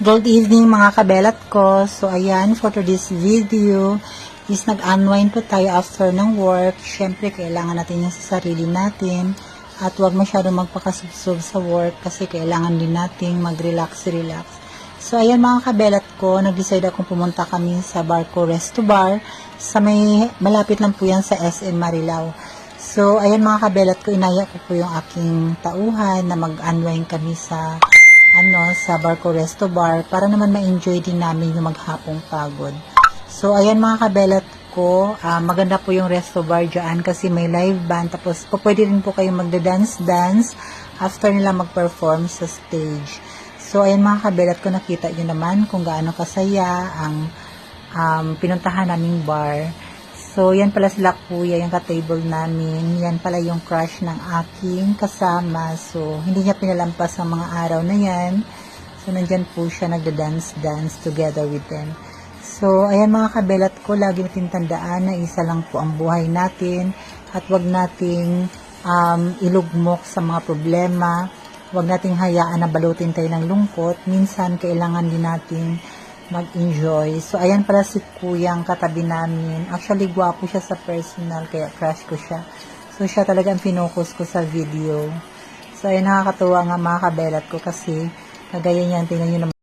Good evening mga kabelat ko. So ayan, for today's video is nag-unwind po tayo after ng work. Siyempre kailangan natin yung sa sarili natin at huwag masyadong magpakasubsob sa work kasi kailangan din nating mag-relax. So ayan mga kabelat ko, nag-decide akong pumunta kami sa Barco Resto Bar sa malapit lang po yan sa SM Marilao. So ayan mga kabelat ko, inaya ko po yung aking tauhan na mag-unwind kami sa Barco Resto Bar para naman ma-enjoy din namin yung maghapong pagod. So, ayan mga kabelat ko, maganda po yung resto bar dyan kasi may live band, tapos pwede rin po kayong magda-dance after nila mag-perform sa stage. So, ayan mga kabelat ko, nakita nyo naman kung gaano kasaya ang pinuntahan naming bar. So, yan pala sila kuya, yung ka-table namin. Yan pala yung crush ng aking kasama. So, hindi niya pinalampas ang mga araw na yan. So, nandyan po siya nagda-dance together with them. So, ayan mga kabelat ko, lagi natin tandaan na isa lang po ang buhay natin. At wag nating ilugmok sa mga problema. Wag nating hayaan na balutin tayo ng lungkot. Minsan, kailangan din natin mag-enjoy. So, ayan pala si kuyang katabi namin. Actually, gwapo siya sa personal, kaya crush ko siya. So, siya talaga ang pinocus ko sa video. So, ayan, nakakatuwa nga mga kabelat ko kasi kagaya niyan, tingnan nyo naman.